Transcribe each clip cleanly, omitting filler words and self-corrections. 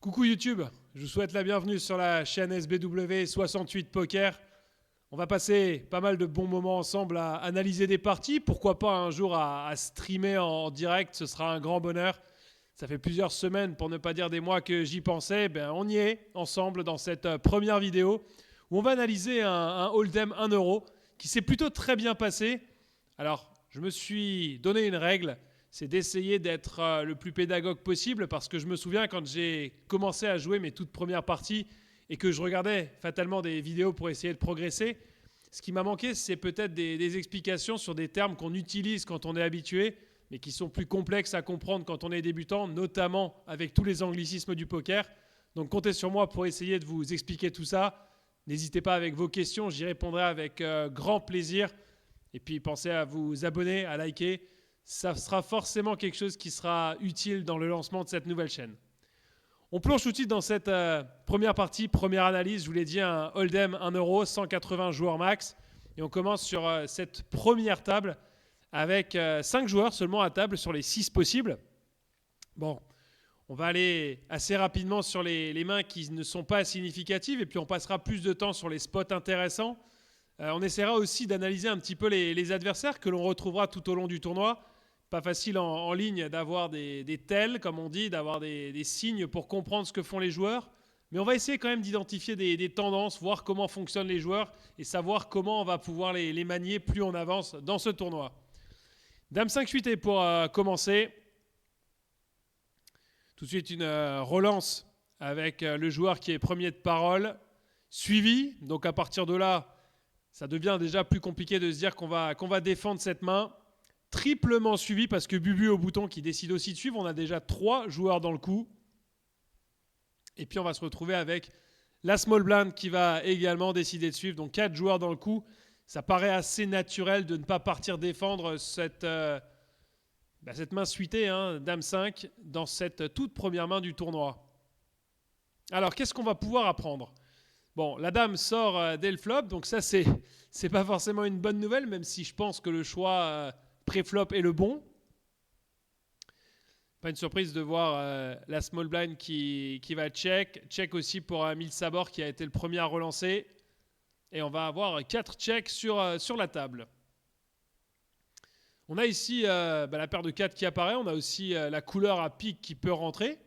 Coucou YouTube, je vous souhaite la bienvenue sur la chaîne SBW 68 Poker. On va passer pas mal de bons moments ensemble à analyser des parties. Pourquoi pas un jour à streamer en direct, ce sera un grand bonheur. Ça fait plusieurs semaines, pour ne pas dire des mois, que j'y pensais. On y est ensemble dans cette première vidéo où on va analyser un Hold'em 1 euro qui s'est plutôt très bien passé. Alors, je me suis donné une règle, c'est d'essayer d'être le plus pédagogue possible parce que je me souviens quand j'ai commencé à jouer mes toutes premières parties et que je regardais fatalement des vidéos pour essayer de progresser, ce qui m'a manqué, c'est peut-être des explications sur des termes qu'on utilise quand on est habitué, mais qui sont plus complexes à comprendre quand on est débutant, notamment avec tous les anglicismes du poker. Donc comptez sur moi pour essayer de vous expliquer tout ça. N'hésitez pas avec vos questions, j'y répondrai avec grand plaisir. Et puis pensez à vous abonner, à liker. Ça sera forcément quelque chose qui sera utile dans le lancement de cette nouvelle chaîne. On plonge tout de suite dans cette première partie, première analyse. Je vous l'ai dit, un Hold'em 1 euro, 180 joueurs max. Et on commence sur cette première table avec 5 joueurs seulement à table sur les 6 possibles. Bon, on va aller assez rapidement sur les mains qui ne sont pas significatives et puis on passera plus de temps sur les spots intéressants. On essaiera aussi d'analyser un petit peu les adversaires que l'on retrouvera tout au long du tournoi. Pas facile en ligne d'avoir des tels, comme on dit, d'avoir des signes pour comprendre ce que font les joueurs. Mais on va essayer quand même d'identifier des tendances, voir comment fonctionnent les joueurs et savoir comment on va pouvoir les manier plus on avance dans ce tournoi. Dame 5 suité pour commencer. Tout de suite une relance avec le joueur qui est premier de parole. Suivi, donc à partir de là, ça devient déjà plus compliqué de se dire qu'on va défendre cette main. Triplement suivi parce que Bubu au bouton qui décide aussi de suivre. On a déjà 3 joueurs dans le coup. Et puis on va se retrouver avec la small blind qui va également décider de suivre. Donc 4 joueurs dans le coup. Ça paraît assez naturel de ne pas partir défendre cette main suitée, hein, Dame 5, dans cette toute première main du tournoi. Alors qu'est-ce qu'on va pouvoir apprendre ? Bon, la dame sort dès le flop, donc ça c'est pas forcément une bonne nouvelle, même si je pense que le choix pré-flop est le bon. Pas une surprise de voir la small blind qui va check. Check aussi pour Mille Sabor qui a été le premier à relancer. Et on va avoir 4 checks sur la table. On a ici la paire de 4 qui apparaît. On a aussi la couleur à pique qui peut rentrer.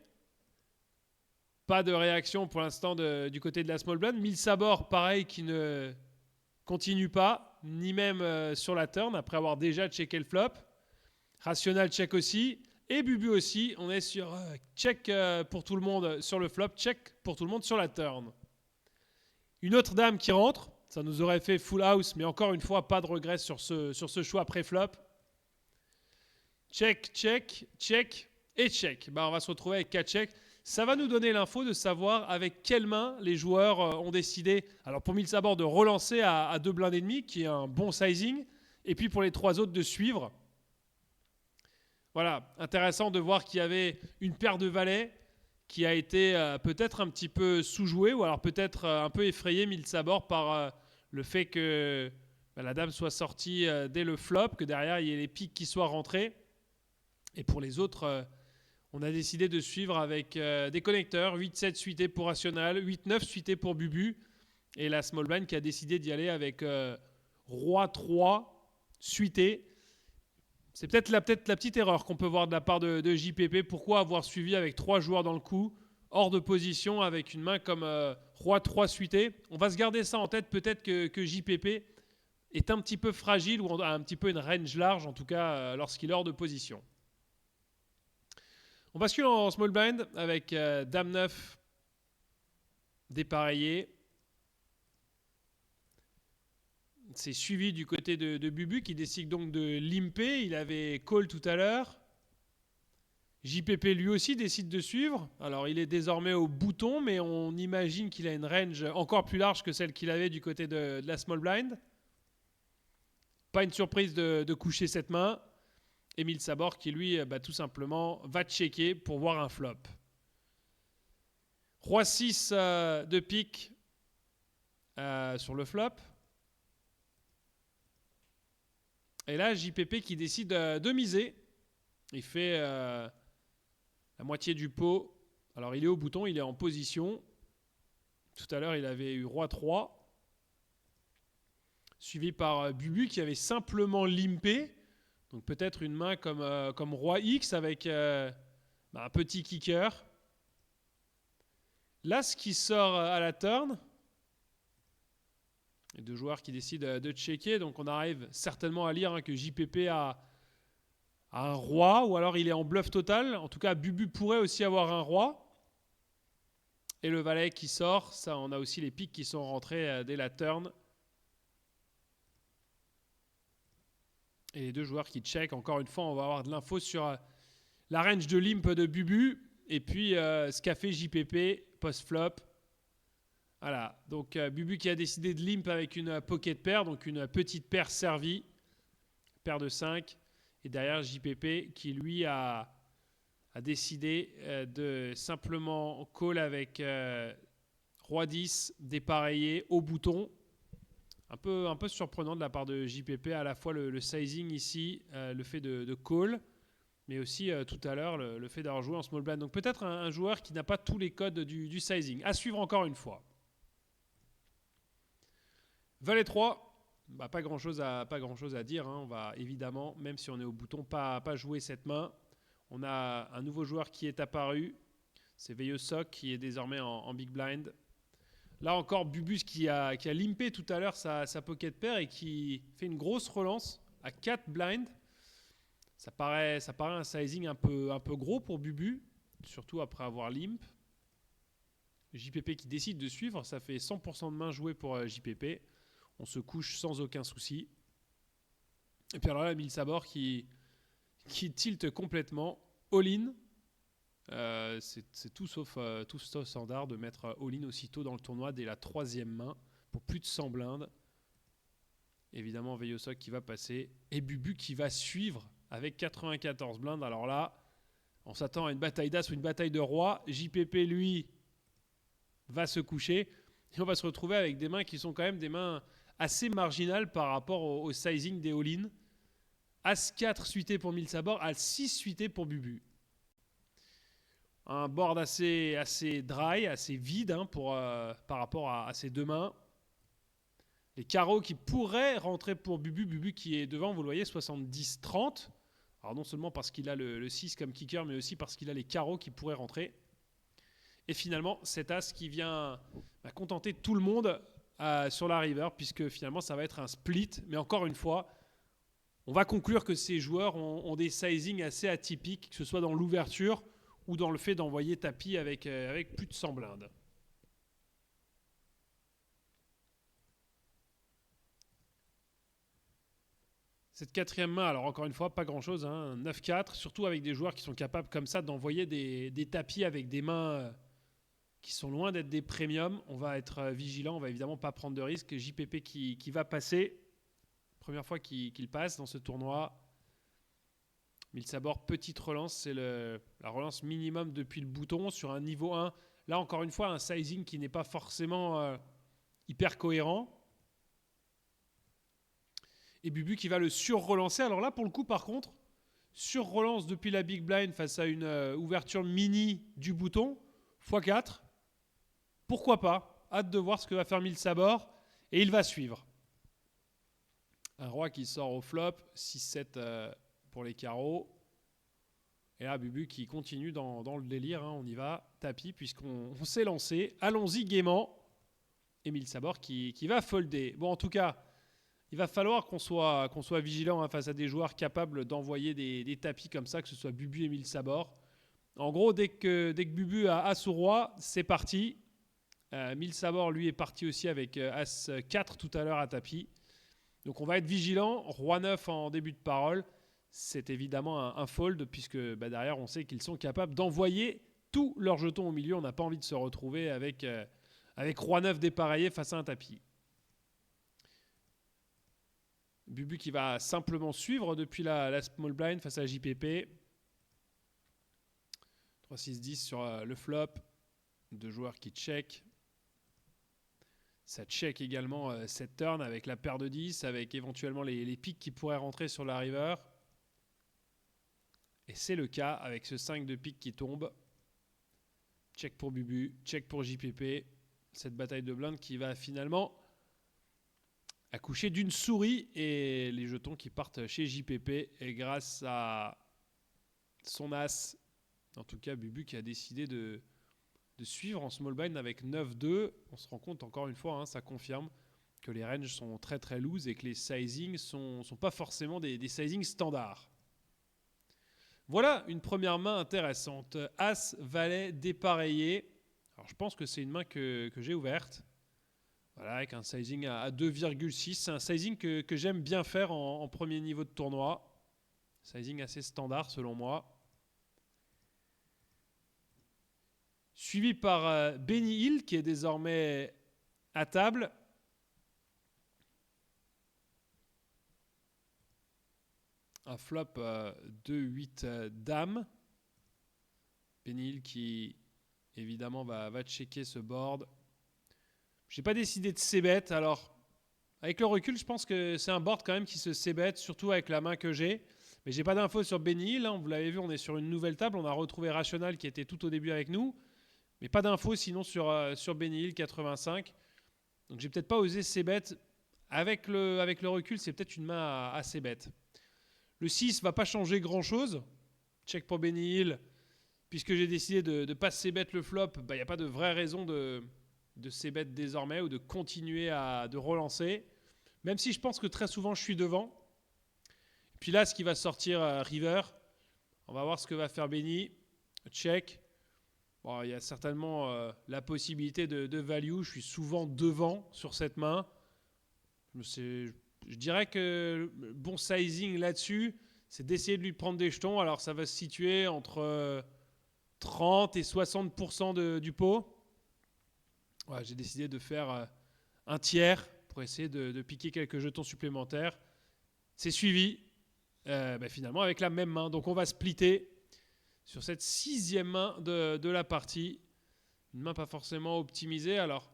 Pas de réaction pour l'instant du côté de la small blind. Mille Sabor, pareil, qui ne continue pas, ni même sur la turn, après avoir déjà checké le flop. Rational check aussi. Et Bubu aussi. On est sur check pour tout le monde sur le flop, check pour tout le monde sur la turn. Une autre dame qui rentre. Ça nous aurait fait full house, mais encore une fois, pas de regret sur ce choix pré-flop. Check, check, check et check. On va se retrouver avec 4 checks. Ça va nous donner l'info de savoir avec quelle main les joueurs ont décidé, alors pour Mille Sabor, de relancer à 2 blindes et demi, qui est un bon sizing, et puis pour les 3 autres de suivre. Voilà, intéressant de voir qu'il y avait une paire de valets qui a été peut-être un petit peu sous-jouée, ou alors peut-être un peu effrayé Mille Sabor par le fait que la dame soit sortie dès le flop, que derrière il y ait les piques qui soient rentrés. Et pour les autres... on a décidé de suivre avec des connecteurs, 8-7 suité pour Rational, 8-9 suité pour Bubu, et la small blind qui a décidé d'y aller avec Roi 3 suité. C'est peut-être la petite erreur qu'on peut voir de la part de JPP. Pourquoi avoir suivi avec 3 joueurs dans le coup, hors de position, avec une main comme Roi 3 suité ? On va se garder ça en tête. Peut-être que JPP est un petit peu fragile, ou a un petit peu une range large, en tout cas lorsqu'il est hors de position. On bascule en small blind avec Dame 9 dépareillé. C'est suivi du côté de Bubu qui décide donc de limper. Il avait call tout à l'heure. JPP lui aussi décide de suivre. Alors il est désormais au bouton, mais on imagine qu'il a une range encore plus large que celle qu'il avait du côté de la small blind. Pas une surprise de coucher cette main. Mille Sabor qui lui tout simplement va checker pour voir un flop. Roi 6 de pique sur le flop. Et là JPP qui décide de miser. Il fait la moitié du pot Alors il est au bouton, il est en position. Tout à l'heure, il avait eu roi 3, suivi par Bubu qui avait simplement limpé. Donc peut-être une main comme roi X avec un petit kicker. L'as qui sort à la turn. Les deux joueurs qui décident de checker. Donc on arrive certainement à lire que JPP a un roi, ou alors il est en bluff total. En tout cas, Bubu pourrait aussi avoir un roi. Et le valet qui sort, ça, on a aussi les piques qui sont rentrés dès la turn. Et les deux joueurs qui check. Encore une fois, on va avoir de l'info sur la range de limp de Bubu. Et puis ce qu'a fait JPP post-flop. Voilà, donc Bubu qui a décidé de limp avec une pocket pair, donc une petite paire servie. Paire de 5. Et derrière JPP qui lui a décidé de simplement call avec roi 10 dépareillé au bouton. Un peu surprenant de la part de JPP, à la fois le sizing ici, le fait de call, mais aussi tout à l'heure le fait d'avoir joué en small blind. Donc peut-être un joueur qui n'a pas tous les codes du sizing. À suivre encore une fois. Valet 3. Pas grand chose à dire. On va évidemment, même si on est au bouton, pas jouer cette main. On a un nouveau joueur qui est apparu. C'est Veyosok qui est désormais en big blind. Là encore, Bubus qui a limpé tout à l'heure sa pocket pair et qui fait une grosse relance à 4 blind. Ça paraît un sizing un peu gros pour Bubu, surtout après avoir limp. JPP qui décide de suivre. Ça fait 100% de main jouée pour JPP. On se couche sans aucun souci. Et puis alors là, Milsabor qui tilte complètement. All-in. C'est tout sauf standard de mettre all-in aussitôt dans le tournoi dès la 3e main pour plus de 100 blindes. Évidemment, Veyosok qui va passer. Et Bubu qui va suivre avec 94 blindes. Alors là, on s'attend à une bataille d'as ou une bataille de roi. JPP, lui, va se coucher. Et on va se retrouver avec des mains qui sont quand même des mains assez marginales par rapport au sizing des all-in. As 4 suité pour Milsabor, As 6 suité pour Bubu. Un board assez dry, assez vide par rapport à ces deux mains. Les carreaux qui pourraient rentrer pour Bubu. Bubu qui est devant, vous le voyez, 70-30. Alors non seulement parce qu'il a le 6 comme kicker, mais aussi parce qu'il a les carreaux qui pourraient rentrer. Et finalement, cet as qui vient contenter tout le monde sur la river, puisque finalement ça va être un split. Mais encore une fois, on va conclure que ces joueurs ont des sizings assez atypiques, que ce soit dans l'ouverture ou dans le fait d'envoyer tapis avec plus de 100 blindes. Cette 4e main, alors encore une fois, pas grand-chose, 9-4, surtout avec des joueurs qui sont capables comme ça d'envoyer des tapis avec des mains qui sont loin d'être des premiums. On va être vigilant, on va évidemment pas prendre de risques. JPP qui va passer, première fois qu'il passe dans ce tournoi. Milsabor, petite relance, c'est la relance minimum depuis le bouton sur un niveau 1. Là, encore une fois, un sizing qui n'est pas forcément hyper cohérent. Et Bubu qui va le sur-relancer. Alors là, pour le coup, par contre, sur-relance depuis la big blind face à une ouverture mini du bouton, x4. Pourquoi pas? Hâte de voir ce que va faire Milsabor. Et il va suivre. Un roi qui sort au flop, 6-7 pour les carreaux. Et là, Bubu qui continue dans le délire. On y va, tapis, puisqu'on s'est lancé. Allons-y gaiement. Et Milsabor qui va folder. Bon, en tout cas, il va falloir qu'on soit vigilant face à des joueurs capables d'envoyer des tapis comme ça, que ce soit Bubu et Milsabor. En gros, dès que Bubu a As ou Roi, c'est parti. Milsabor, lui, est parti aussi avec As 4 tout à l'heure à tapis. Donc on va être vigilant. Roi 9 en début de parole. C'est évidemment un fold, puisque derrière, on sait qu'ils sont capables d'envoyer tous leurs jetons au milieu. On n'a pas envie de se retrouver avec Roi 9 dépareillé face à un tapis. Bubu qui va simplement suivre depuis la small blind face à JPP. 3-6-10 sur le flop. Deux joueurs qui check. Ça check également cette turn avec la paire de 10, avec éventuellement les piques qui pourraient rentrer sur la river. Et c'est le cas avec ce 5 de pique qui tombe. Check pour Bubu, check pour JPP. Cette bataille de blindes qui va finalement accoucher d'une souris et les jetons qui partent chez JPP. Et grâce à son as, en tout cas Bubu qui a décidé de suivre en small blind avec 9-2. On se rend compte encore une fois, ça confirme que les ranges sont très très loose et que les sizings sont pas forcément des sizings standards. Voilà une première main intéressante. As, valet, dépareillé. Alors je pense que c'est une main que j'ai ouverte. Voilà, avec un sizing à 2,6. C'est un sizing que j'aime bien faire en premier niveau de tournoi. Sizing assez standard selon moi. Suivi par Benny Hill qui est désormais à table. Un flop 2-8 dames. Benny Hill qui évidemment va checker ce board. J'ai pas décidé de c-bet. Alors avec le recul je pense que c'est un board quand même qui se c-bet, surtout avec la main que j'ai. Mais j'ai pas d'infos sur Benny Hill. Vous l'avez vu, on est sur une nouvelle table. On a retrouvé Rational qui était tout au début avec nous. Mais pas d'infos sinon sur Benny Hill 85. Donc j'ai peut-être pas osé c-bet. Avec le recul, c'est peut-être une main à c-bet. Le 6 ne va pas changer grand-chose. Check pour Benny Hill. Puisque j'ai décidé de ne pas c-bet le flop, il n'y a pas de vraie raison de c-bet désormais ou de continuer de relancer. Même si je pense que très souvent je suis devant. Puis là, ce qui va sortir river. On va voir ce que va faire Benny. Check. Bon, il y a certainement la possibilité de value. Je suis souvent devant sur cette main. Je dirais que le bon sizing là-dessus, c'est d'essayer de lui prendre des jetons. Alors ça va se situer entre 30 et 60% du pot. Ouais, j'ai décidé de faire un tiers pour essayer de piquer quelques jetons supplémentaires. C'est suivi finalement avec la même main. Donc on va splitter sur cette 6e main de la partie. Une main pas forcément optimisée. Alors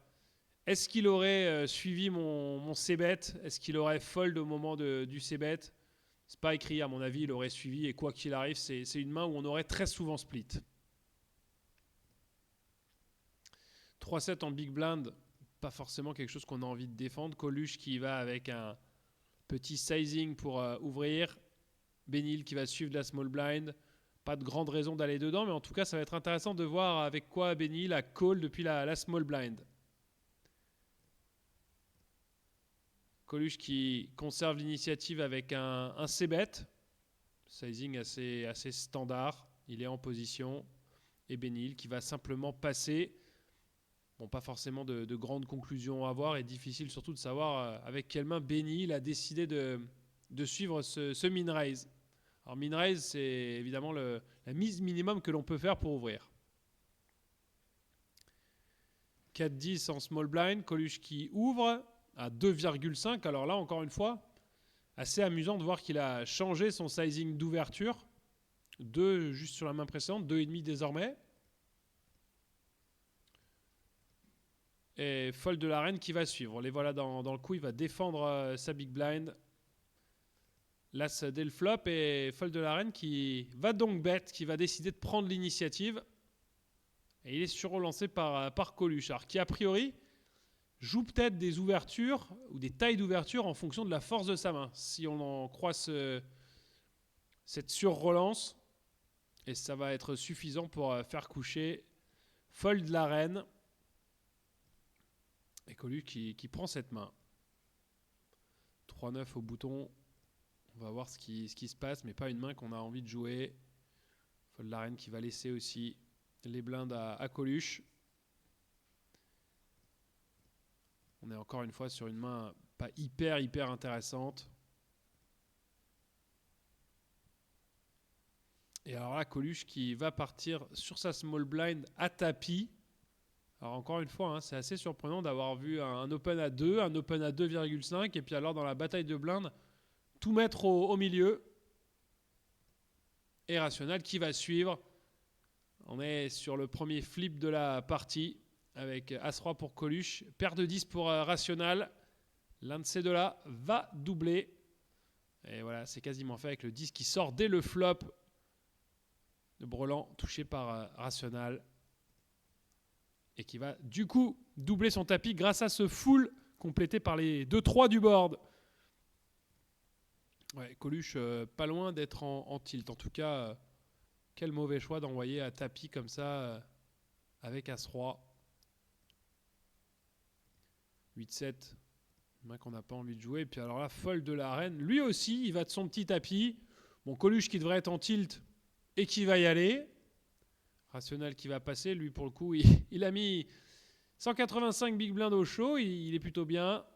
est-ce qu'il aurait suivi mon c-bet? Est-ce qu'il aurait fold au moment du c-bet? C'est pas écrit, à mon avis, il aurait suivi. Et quoi qu'il arrive, c'est une main où on aurait très souvent split. 3-7 en big blind, pas forcément quelque chose qu'on a envie de défendre. Coluche qui va avec un petit sizing pour ouvrir. Benny Hill qui va suivre la small blind. Pas de grande raison d'aller dedans, mais en tout cas, ça va être intéressant de voir avec quoi Benny Hill a call depuis la small blind. Coluche qui conserve l'initiative avec un c-bet. Sizing assez standard. Il est en position. Et Benny Hill qui va simplement passer. Bon, pas forcément de grandes conclusions à avoir. Et difficile surtout de savoir avec quelle main Benny Hill a décidé de suivre ce min-raise. Alors min-raise, c'est évidemment la mise minimum que l'on peut faire pour ouvrir. 4-10 en small blind. Coluche qui ouvre à 2,5. Alors là, encore une fois, assez amusant de voir qu'il a changé son sizing d'ouverture. 2 juste sur la main précédente, 2,5 désormais. Et fold de la reine qui va suivre. Les voilà dans le coup, il va défendre sa big blind. L'as dès le flop et fold de la reine qui va donc bet, qui va décider de prendre l'initiative. Et il est surrelancé par Coluche. Alors qui a priori joue peut-être des ouvertures ou des tailles d'ouverture en fonction de la force de sa main. Si on en croit cette surrelance, et ça va être suffisant pour faire coucher fold la reine. Et Coluche qui prend cette main. 3-9 au bouton. On va voir ce qui se passe, mais pas une main qu'on a envie de jouer. Fold la reine qui va laisser aussi les blindes à Coluche. On est encore une fois sur une main pas hyper intéressante. Et alors là, Coluche qui va partir sur sa small blind à tapis. Alors encore une fois, c'est assez surprenant d'avoir vu un open à 2, un open à 2,5 et puis alors dans la bataille de blindes, tout mettre au milieu. Et Rational qui va suivre. On est sur le premier flip de la partie avec As-3 pour Coluche. Paire de 10 pour Rational. L'un de ces deux-là va doubler. Et voilà, c'est quasiment fait avec le 10 qui sort dès le flop de Brelan, touché par Rational. et qui va du coup doubler son tapis grâce à ce full complété par les 2-3 du board. Ouais, Coluche, pas loin d'être en tilt. En tout cas, quel mauvais choix d'envoyer à tapis comme ça avec As-Roi. 8-7, main qu'on n'a pas envie de jouer. Et puis alors là, folle de la reine. Lui aussi, il va de son petit tapis. Bon, Coluche qui devrait être en tilt et qui va y aller. Rationnel qui va passer. Lui, pour le coup, il a mis 185 big blind au show. Il est plutôt bien.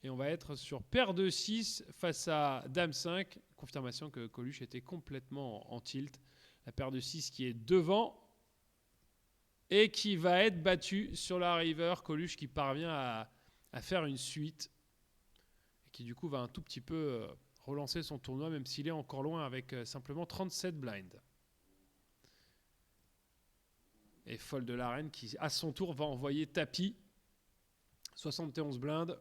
Et on va être sur paire de 6 face à Dame 5. Confirmation que Coluche était complètement en tilt. La paire de 6 qui est devant et qui va être battue sur la river. Coluche qui parvient à faire une suite et qui du coup va un tout petit peu relancer son tournoi même s'il est encore loin avec simplement 37 blinds. Et folle de la reine qui à son tour va envoyer tapis. 71 blindes.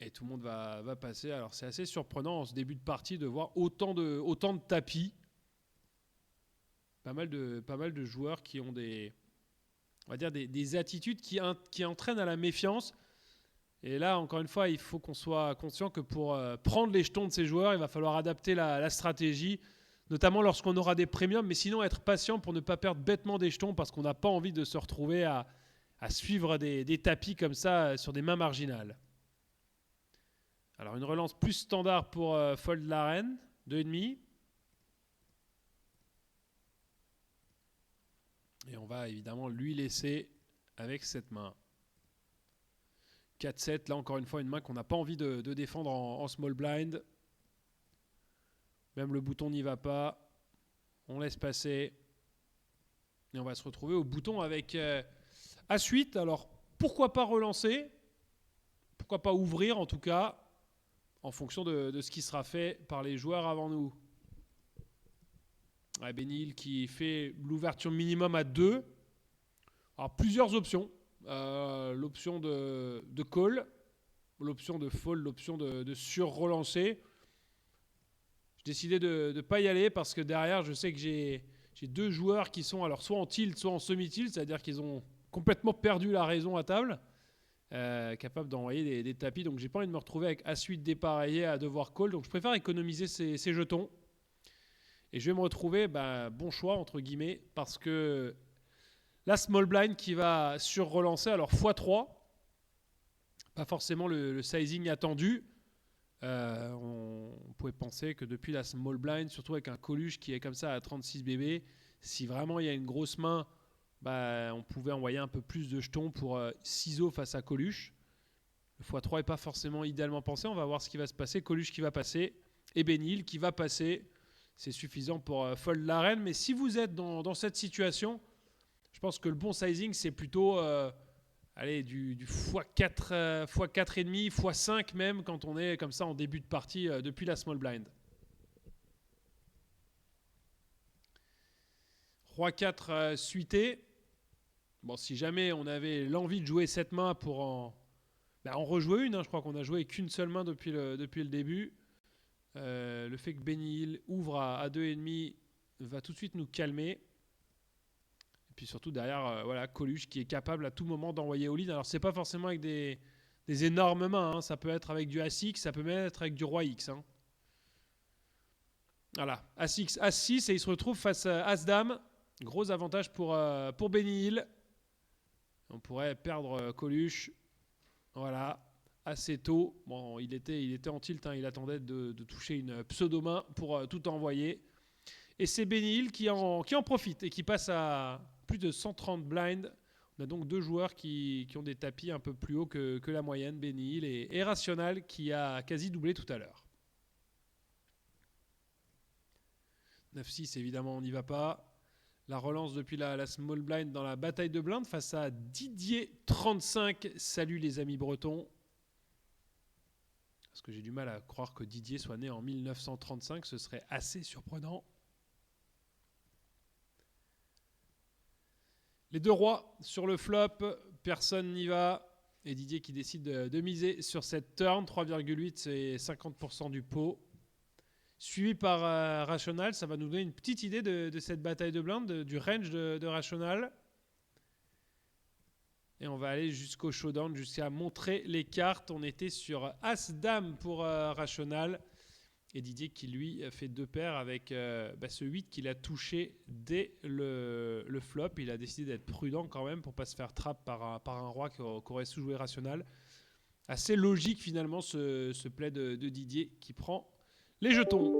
Et tout le monde va passer. Alors c'est assez surprenant en ce début de partie de voir autant de tapis. Pas mal de joueurs qui ont des attitudes qui entraînent à la méfiance. Et là, encore une fois, il faut qu'on soit conscient que pour prendre les jetons de ces joueurs, il va falloir adapter la stratégie, notamment lorsqu'on aura des premiums, mais sinon être patient pour ne pas perdre bêtement des jetons parce qu'on n'a pas envie de se retrouver à suivre des tapis comme ça sur des mains marginales. Alors une relance plus standard pour fold la reine, 2,5. Et on va évidemment lui laisser avec cette main. 4-7, là encore une fois une main qu'on n'a pas envie de défendre en small blind. Même le bouton n'y va pas. On laisse passer. Et on va se retrouver au bouton avec As-8. Alors pourquoi pas relancer? Pourquoi pas ouvrir en tout cas? En fonction de ce qui sera fait par les joueurs avant nous. Ouais, Benil qui fait l'ouverture minimum à 2. Alors, plusieurs options. L'option de call, l'option de fold, l'option de sur-relancer. J'ai décidé de ne pas y aller parce que derrière, je sais que j'ai deux joueurs qui sont alors soit en tilt, soit en semi-tilt, c'est-à-dire qu'ils ont complètement perdu la raison à table. Capable d'envoyer des tapis. Donc j'ai pas envie de me retrouver avec As-8 dépareillé à devoir call. Donc je préfère économiser ces jetons. Et je vais me retrouver, bon choix entre guillemets, parce que la small blind qui va sur-relancer, alors x3, pas forcément le sizing attendu. On pouvait penser que depuis la small blind, surtout avec un Coluche qui est comme ça à 36 bb, si vraiment il y a une grosse main, on pouvait envoyer un peu plus de jetons pour ciseaux face à Coluche. Le x3 n'est pas forcément idéalement pensé. On va voir ce qui va se passer. Coluche qui va passer et Benil qui va passer. C'est suffisant pour fold la reine. Mais si vous êtes dans cette situation, je pense que le bon sizing, c'est plutôt du x4, x4,5, x5 même quand on est comme ça en début de partie depuis la small blind. Roi 4 suité. Bon, si jamais on avait l'envie de jouer cette main pour en rejouer une, je crois qu'on a joué qu'une seule main depuis le début. Le fait que Benil ouvre à 2,5 va tout de suite nous calmer. Et puis surtout derrière, Coluche qui est capable à tout moment d'envoyer all-in. Alors c'est pas forcément avec des énormes mains, ça peut être avec du As-X, ça peut même être avec du Roi X. Voilà, As-X, As-6 et il se retrouve face à As-Dame. Gros avantage pour Benil. On pourrait perdre Coluche. Voilà, assez tôt. Bon, il était en tilt, il attendait de toucher une pseudo-main pour tout envoyer. Et c'est Benil qui en profite et qui passe à plus de 130 blinds. On a donc deux joueurs qui ont des tapis un peu plus hauts que la moyenne, Benil et Rational qui a quasi doublé tout à l'heure. 9-6, évidemment, on n'y va pas. La relance depuis la small blind dans la bataille de blindes face à Didier 35. Salut les amis bretons. Parce que j'ai du mal à croire que Didier soit né en 1935. Ce serait assez surprenant. Les deux rois sur le flop. Personne n'y va. Et Didier qui décide de miser sur cette turn. 3,8 c'est 50% du pot. suivi par Rational. Ça va nous donner une petite idée de cette bataille de blindes, du range de Rational. Et on va aller jusqu'au showdown, jusqu'à montrer les cartes. On était sur As-Dame pour Rational. Et Didier qui lui fait 2 paires avec ce 8 qu'il a touché dès le flop. Il a décidé d'être prudent quand même pour ne pas se faire trap par un roi qui aurait sous-joué Rational. Assez logique finalement ce play de Didier qui prend les jetons.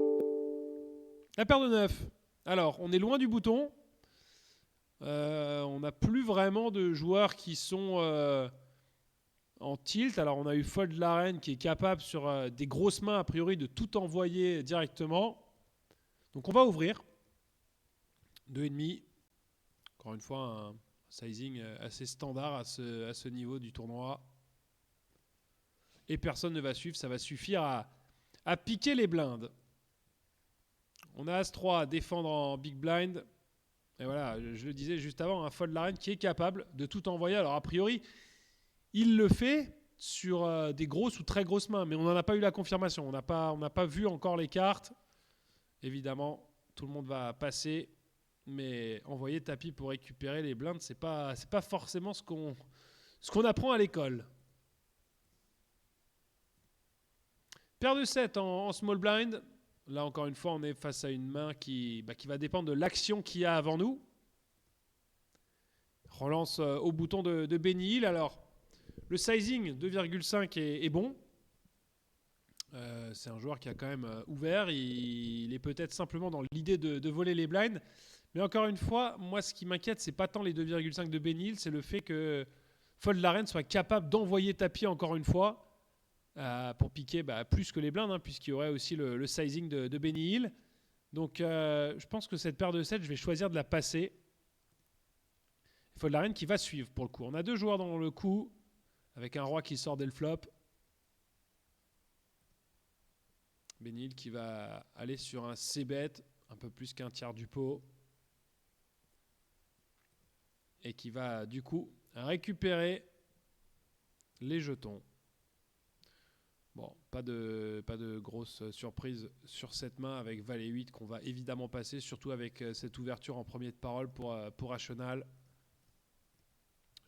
La paire de 9. Alors on est loin du bouton. On n'a plus vraiment de joueurs qui sont en tilt. Alors on a eu Fold la Reine qui est capable sur des grosses mains a priori de tout envoyer directement. Donc on va ouvrir. 2,5. Encore une fois un sizing assez standard à ce niveau du tournoi. Et personne ne va suivre. Ça va suffire à piquer les blindes. On a As-3 à défendre en big blind. Et voilà, je le disais juste avant, un Fold la Reine qui est capable de tout envoyer. Alors a priori, il le fait sur des grosses ou très grosses mains, mais on n'en a pas eu la confirmation. On n'a pas vu encore les cartes. Évidemment, tout le monde va passer, mais envoyer tapis pour récupérer les blindes, c'est pas forcément ce qu'on apprend à l'école. Paire de 7 en small blind. Là, encore une fois, on est face à une main qui va dépendre de l'action qu'il y a avant nous. Relance au bouton de Benny Hill. Alors, le sizing 2,5 est bon. C'est un joueur qui a quand même ouvert. Il est peut-être simplement dans l'idée de voler les blinds. Mais encore une fois, moi, ce qui m'inquiète, c'est pas tant les 2,5 de Benny Hill, c'est le fait que Fold la Reine soit capable d'envoyer tapis encore une fois. Pour piquer plus que les blindes, puisqu'il y aurait aussi le sizing de Benny Hill. Donc je pense que cette paire de 7, je vais choisir de la passer. Fold la Reine qui va suivre pour le coup. On a 2 joueurs dans le coup, avec un roi qui sort dès le flop. Benny Hill qui va aller sur un C-bet, un peu plus qu'un tiers du pot. Et qui va du coup récupérer les jetons. Bon, pas de grosse surprise sur cette main avec Valet 8 qu'on va évidemment passer, surtout avec cette ouverture en premier de parole pour Rational.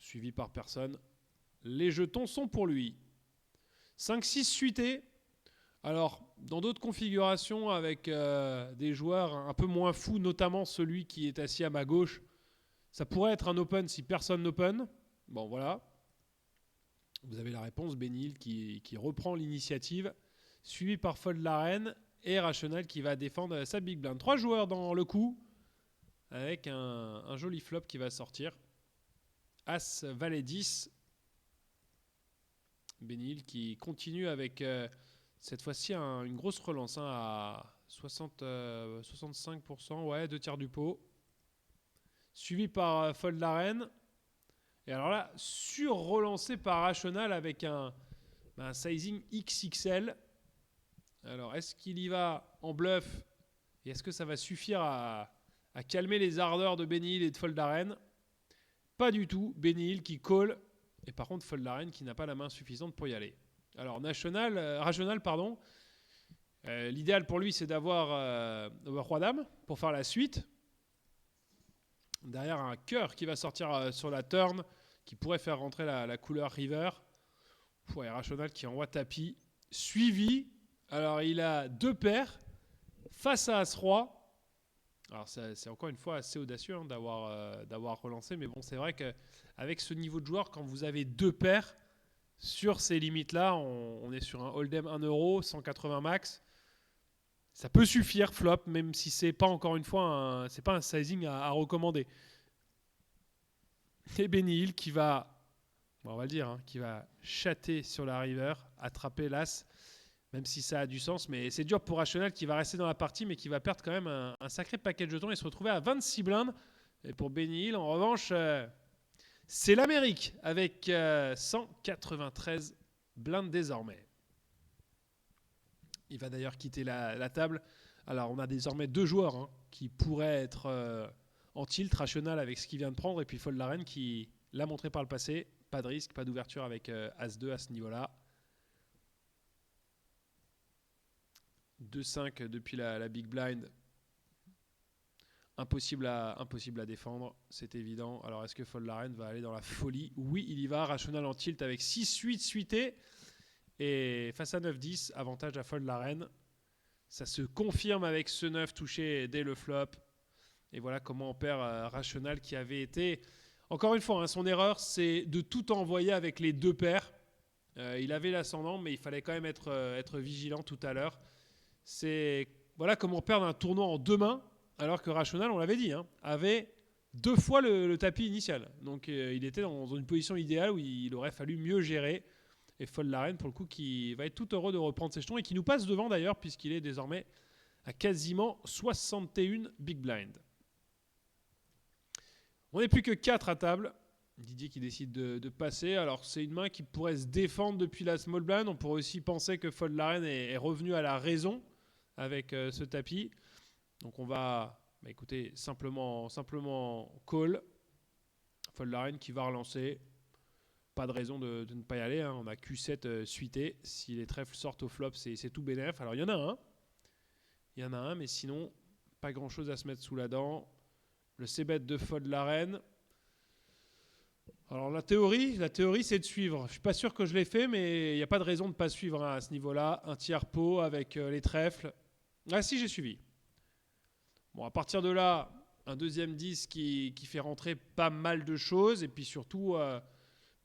Suivi par personne. Les jetons sont pour lui. 5-6 suité. Alors, dans d'autres configurations avec des joueurs un peu moins fous, notamment celui qui est assis à ma gauche, ça pourrait être un open si personne n'open. Bon, voilà. Vous avez la réponse, Benny Hill qui reprend l'initiative, suivi par Fold la Reine et Rational qui va défendre sa big blind. 3 joueurs dans le coup, avec un joli flop qui va sortir. As, Valet 10. Benny Hill qui continue avec cette fois-ci une grosse relance à 65%, ouais, 2 tiers du pot. Suivi par Fold la Reine. Et alors là, sur-relancé par Rational avec un sizing XXL. Alors, est-ce qu'il y va en bluff? Et est-ce que ça va suffire à calmer les ardeurs de Benny Hill et de Fold la Reine? Pas du tout. Benny Hill qui call. Et par contre, Fold la Reine qui n'a pas la main suffisante pour y aller. Alors, Rational, l'idéal pour lui, c'est d'avoir Roi-Dame pour faire la suite. Derrière un cœur qui va sortir sur la turn, qui pourrait faire rentrer la couleur river. Rational qui envoie tapis. Suivi. Alors il a 2 paires face à As-Roi. Alors c'est encore une fois assez audacieux d'avoir relancé. Mais bon, c'est vrai qu'avec ce niveau de joueur, quand vous avez 2 paires, sur ces limites-là, on est sur un hold'em 1 €, 180 max. Ça peut suffire flop, même si c'est pas encore une fois c'est pas un sizing à recommander. Et Benny Hill qui va, on va le dire, qui va chatter sur la river, attraper l'as, même si ça a du sens. Mais c'est dur pour Rational qui va rester dans la partie, mais qui va perdre quand même un sacré paquet de jetons et se retrouver à 26 blindes. Et pour Benny Hill, en revanche, c'est l'Amérique avec 193 blindes désormais. Il va d'ailleurs quitter la table. Alors, on a désormais 2 joueurs qui pourraient être en tilt, Rational avec ce qu'il vient de prendre, et puis Fold la Reine qui l'a montré par le passé. Pas de risque, pas d'ouverture avec As-2 à ce niveau-là. 2-5 depuis la big blind. Impossible à défendre, c'est évident. Alors, est-ce que Fold la reine va aller dans la folie? Oui, il y va. Rational en tilt avec 6-8 suité. Et face à 9-10, avantage à Fold la reine. Ça se confirme avec ce 9 touché dès le flop. Et voilà comment on perd Rational qui avait été... Encore une fois, son erreur, c'est de tout envoyer avec les deux paires. Il avait l'ascendant, mais il fallait quand même être vigilant tout à l'heure. Voilà comment perdre un tournoi en deux mains, alors que Rational, on l'avait dit, avait 2 fois le tapis initial. Donc il était dans une position idéale où il aurait fallu mieux gérer. Et Fold la reine, pour le coup, qui va être tout heureux de reprendre ses jetons et qui nous passe devant d'ailleurs, puisqu'il est désormais à quasiment 61 big blind. On n'est plus que 4 à table. Didier qui décide de passer. Alors, c'est une main qui pourrait se défendre depuis la small blind. On pourrait aussi penser que Fold la reine est revenu à la raison avec ce tapis. Donc, on va écoutez, simplement call. Fold la reine qui va relancer. Pas de raison de ne pas y aller. On a Q7 suité. Si les trèfles sortent au flop, c'est tout bénef. Alors, il y en a un. Mais sinon, pas grand-chose à se mettre sous la dent. Le C-bet de Fold la reine. Alors la théorie c'est de suivre. Je ne suis pas sûr que je l'ai fait, mais il n'y a pas de raison de ne pas suivre à ce niveau-là. Un tiers pot avec les trèfles. Ah si, j'ai suivi. Bon, à partir de là, un deuxième 10 qui fait rentrer pas mal de choses. Et puis surtout,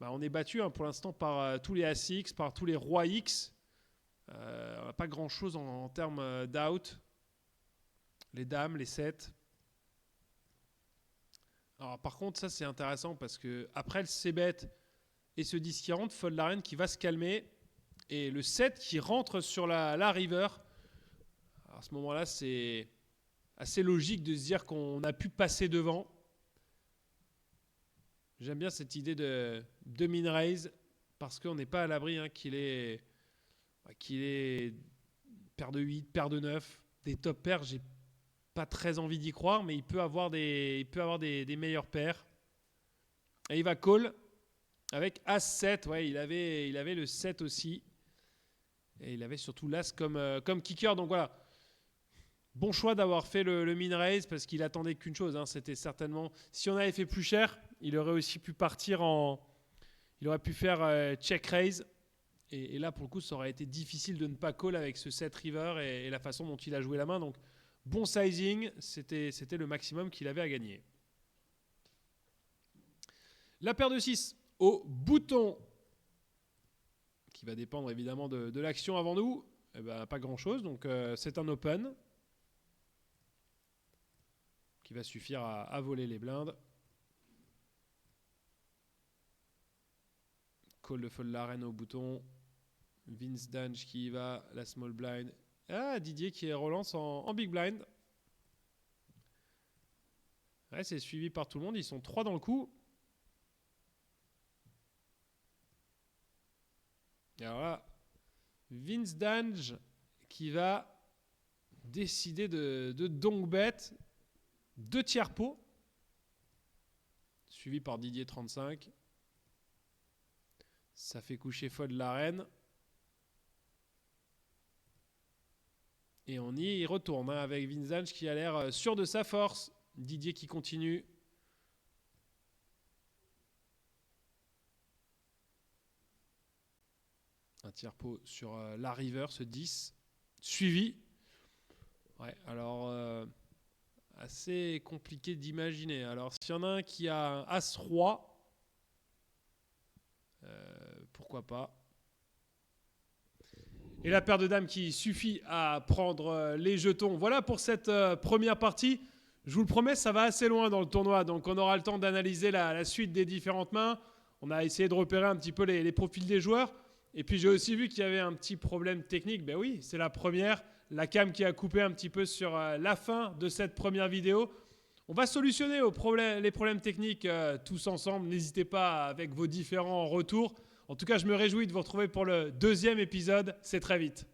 on est battu pour l'instant par tous les As-X, par tous les Rois X. Pas grand-chose en termes d'out. Les dames, les 7. Alors, par contre, ça c'est intéressant parce que après le C-bet et ce 10 qui rentre, Fold la reine qui va se calmer et le 7 qui rentre sur la river. Alors, à ce moment-là, c'est assez logique de se dire qu'on a pu passer devant. J'aime bien cette idée de min raise parce qu'on n'est pas à l'abri qu'il ait paire de 8, paire de 9, des top pairs. J'ai pas très envie d'y croire, mais il peut avoir des meilleures paires. Et il va call avec As-7. Ouais, il avait le 7 aussi. Et il avait surtout l'As comme kicker. Donc voilà. Bon choix d'avoir fait le min raise parce qu'il attendait qu'une chose. C'était certainement... Si on avait fait plus cher, il aurait aussi pu partir il aurait pu faire check raise. Et là, pour le coup, ça aurait été difficile de ne pas call avec ce 7 river et la façon dont il a joué la main. Donc, bon sizing, c'était le maximum qu'il avait à gagner. La paire de 6 au bouton, qui va dépendre évidemment de l'action avant nous. Pas grand-chose, donc c'est un open qui va suffire à voler les blindes. Call de Fold la reine au bouton. Vince Dange qui y va, la small blind. Ah, Didier qui relance en big blind. Ouais, c'est suivi par tout le monde. Ils sont 3 dans le coup. Et alors là, Vince Dange qui va décider de donk bet 2 tiers pot. Suivi par Didier 35. Ça fait coucher Fold la reine. Et on y retourne avec Vince Dange qui a l'air sûr de sa force. Didier qui continue. Un tiers pot sur la river, ce 10. Suivi. Ouais, alors assez compliqué d'imaginer. Alors s'il y en a un qui a un As-Roi, pourquoi pas. Et la paire de dames qui suffit à prendre les jetons. Voilà pour cette première partie. Je vous le promets, ça va assez loin dans le tournoi. Donc on aura le temps d'analyser la suite des différentes mains. On a essayé de repérer un petit peu les profils des joueurs. Et puis j'ai aussi vu qu'il y avait un petit problème technique. Ben oui, c'est la première. La cam qui a coupé un petit peu sur la fin de cette première vidéo. On va solutionner les problèmes techniques tous ensemble. N'hésitez pas avec vos différents retours. En tout cas, je me réjouis de vous retrouver pour le deuxième épisode. C'est très vite.